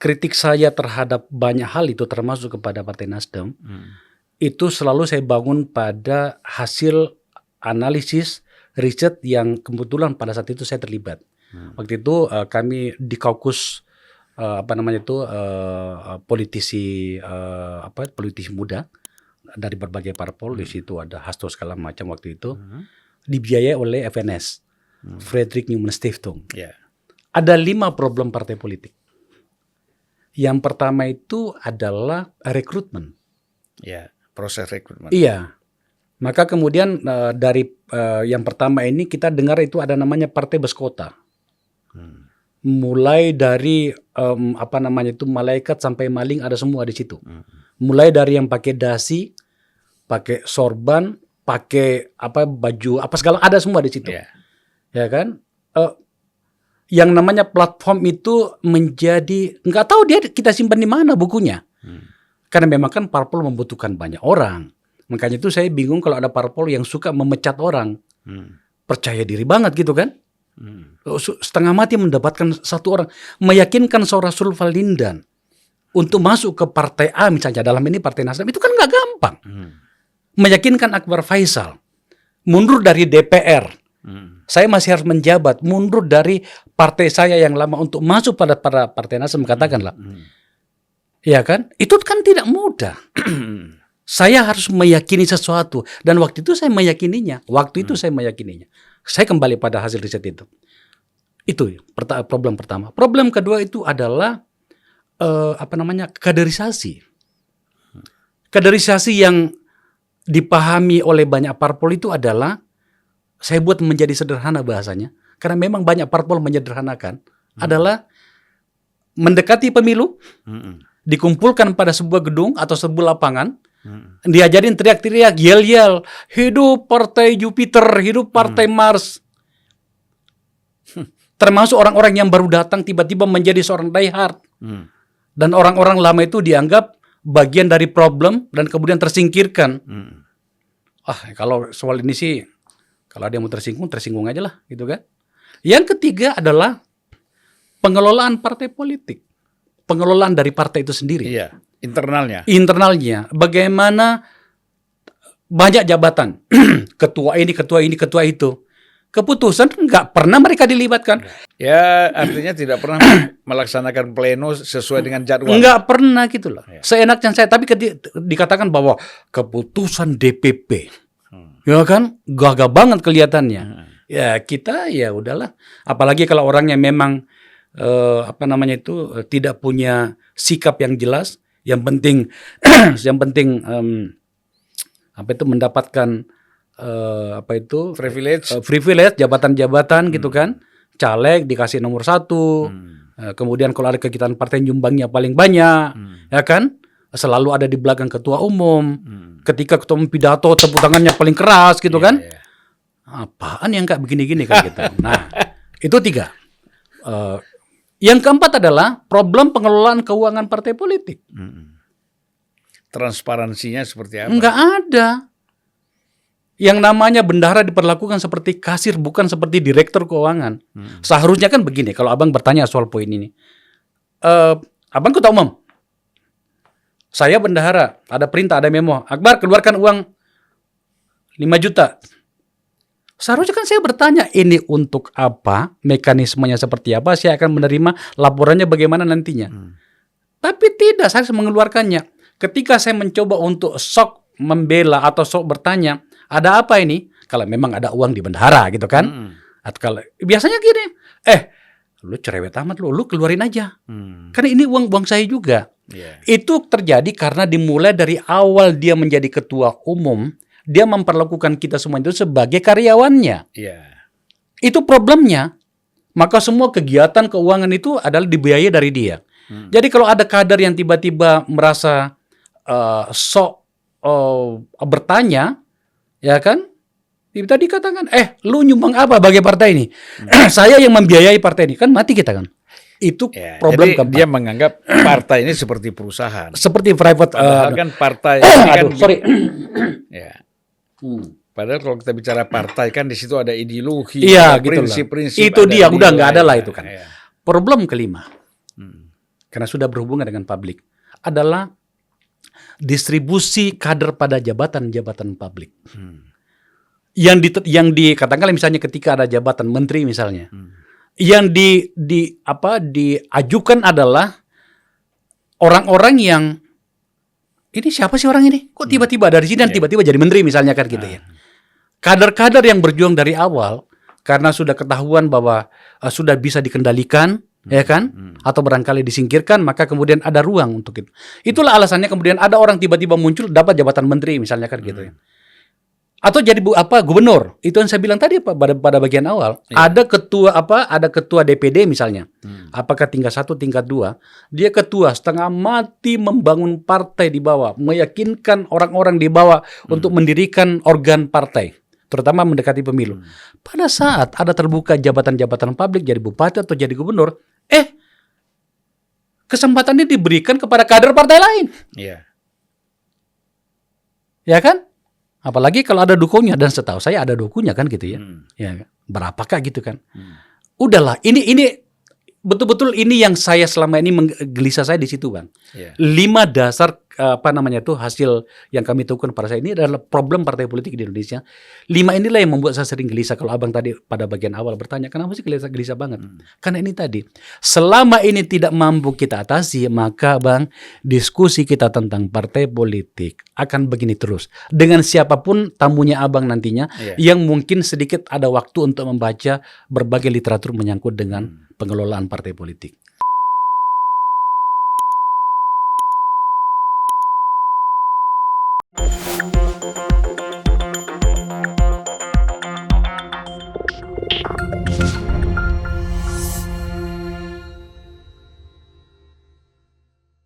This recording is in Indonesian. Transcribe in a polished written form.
kritik saya terhadap banyak hal itu termasuk kepada Partai Nasdem, itu selalu saya bangun pada hasil analisis riset yang kebetulan pada saat itu saya terlibat. Waktu itu kami di kaukus politisi muda dari berbagai parpol. Di situ ada Hasto segala macam waktu itu, dibiayai oleh FNS, Friedrich Naumann Stiftung. Ada 5 problem partai politik. Yang pertama itu adalah rekrutmen. Proses rekrutmen. Iya. Maka kemudian dari yang pertama ini kita dengar itu ada namanya partai beskota. Mulai dari malaikat sampai maling ada semua di situ. Mulai dari yang pakai dasi, pakai sorban, pakai baju segala ada semua di situ. Ya kan? Yang namanya platform itu menjadi nggak tahu kita simpan di mana bukunya. Karena memang kan parpol membutuhkan banyak orang. Makanya itu saya bingung kalau ada parpol yang suka memecat orang. Percaya diri banget gitu kan. Setengah mati mendapatkan satu orang. Meyakinkan seorang Sulfal Lindan untuk masuk ke partai A misalnya, dalam ini Partai Nasdem, itu kan nggak gampang. Meyakinkan Akbar Faisal mundur dari DPR. Saya masih harus menjabat, mundur dari partai saya yang lama untuk masuk pada Partai Nasdem, katakanlah. Ya kan? Itu kan tidak mudah. Saya harus meyakini sesuatu. Dan waktu itu saya meyakininya. Saya kembali pada hasil riset itu. Itu problem pertama. Problem kedua itu adalah kaderisasi. Kaderisasi yang dipahami oleh banyak parpol itu adalah, saya buat menjadi sederhana bahasanya, karena memang banyak parpol menyederhanakan, adalah mendekati pemilu, dikumpulkan pada sebuah gedung atau sebuah lapangan, diajarin teriak-teriak, yel-yel, hidup Partai Jupiter, hidup Partai Mars. Termasuk orang-orang yang baru datang tiba-tiba menjadi seorang diehard. Dan orang-orang lama itu dianggap bagian dari problem dan kemudian tersingkirkan. Kalau soal ini sih, kalau ada yang mau tersinggung aja lah, gitu kan. Yang ketiga adalah pengelolaan partai politik. Pengelolaan dari partai itu sendiri. Internalnya. Bagaimana banyak jabatan. Ketua ini, ketua itu. Keputusan nggak pernah mereka dilibatkan. Ya, artinya tidak pernah melaksanakan pleno sesuai dengan jadwal. Nggak pernah gitu loh. Seenaknya saya. Tapi dikatakan bahwa keputusan DPP. Ya kan? Gagah banget kelihatannya. Ya kita ya udahlah. Apalagi kalau orangnya memang tidak punya sikap yang jelas. Yang penting mendapatkan privilege, jabatan-jabatan gitu kan. Caleg dikasih nomor 1. Kemudian kalau ada kegiatan partai nyumbangnya paling banyak, ya kan? Selalu ada di belakang ketua umum. Ketika ketua umum pidato, tepuk tangannya paling keras gitu kan. Apaan yang nggak begini-gini kan gitu. Nah, itu 3. Yang keempat adalah problem pengelolaan keuangan partai politik. Transparansinya seperti apa? Nggak ada. Yang namanya bendahara diperlakukan seperti kasir, bukan seperti direktur keuangan. Seharusnya kan begini, kalau abang bertanya soal poin ini. Abang ketua umum. Saya bendahara, ada perintah, ada memo. Akbar, keluarkan uang 5 juta. Seharusnya kan saya bertanya, ini untuk apa, mekanismenya seperti apa, saya akan menerima laporannya bagaimana nantinya. Tapi tidak, saya harus mengeluarkannya. Ketika saya mencoba untuk sok membela atau sok bertanya, ada apa ini? Kalau memang ada uang di bendahara gitu kan. Atau kalau biasanya gini, lu cerewet amat lu keluarin aja. Karena ini uang saya juga. Itu terjadi karena dimulai dari awal dia menjadi ketua umum, dia memperlakukan kita semua itu sebagai karyawannya. Itu problemnya. Maka semua kegiatan keuangan itu adalah dibiayai dari dia. Jadi kalau ada kader yang tiba-tiba merasa bertanya, ya kan? Tadi katakan, lu nyumbang apa bagi partai ini? Saya yang membiayai partai ini. Kan mati kita kan. Itu problem keempat. Dia menganggap partai ini seperti perusahaan. Seperti private. Padahal kan partai ini kan. Sorry. Padahal kalau kita bicara partai kan di situ ada ideologi, ada prinsip-prinsip. Itu dia, udah nggak ada lah itu kan. Problem kelima. karena sudah berhubungan dengan publik, adalah distribusi kader pada jabatan-jabatan publik. Yang katakanlah misalnya ketika ada jabatan menteri misalnya, yang diajukan adalah orang-orang yang ini siapa sih orang ini? Kok tiba-tiba dari sini dan tiba-tiba jadi menteri misalnya kan gitu ya. Kader-kader yang berjuang dari awal karena sudah ketahuan bahwa sudah bisa dikendalikan, ya kan? Atau barangkali disingkirkan, maka kemudian ada ruang untuk itu. Itulah alasannya kemudian ada orang tiba-tiba muncul dapat jabatan menteri misalnya kan gitu ya. Atau jadi gubernur. Itu yang saya bilang tadi pada bagian awal. Ada ketua DPD misalnya. Apakah tingkat 1, tingkat 2, dia ketua setengah mati membangun partai di bawah, meyakinkan orang-orang di bawah untuk mendirikan organ partai, terutama mendekati pemilu. Pada saat ada terbuka jabatan-jabatan publik jadi bupati atau jadi gubernur, kesempatannya diberikan kepada kader partai lain. Iya. Ya kan? Apalagi kalau ada dukungnya, dan setahu saya ada dukungnya kan gitu ya. Ya, berapakah gitu kan? Udahlah, ini betul-betul ini yang saya selama ini gelisah saya di situ, Bang. 5 dasar hasil yang kami temukan pada saya ini adalah problem partai politik di Indonesia. 5 inilah yang membuat saya sering gelisah. Kalau Abang tadi pada bagian awal bertanya, kenapa sih gelisah banget? Karena ini tadi, selama ini tidak mampu kita atasi, maka Bang, diskusi kita tentang partai politik akan begini terus. Dengan siapapun tamunya Abang nantinya, yang mungkin sedikit ada waktu untuk membaca berbagai literatur menyangkut dengan pengelolaan partai politik.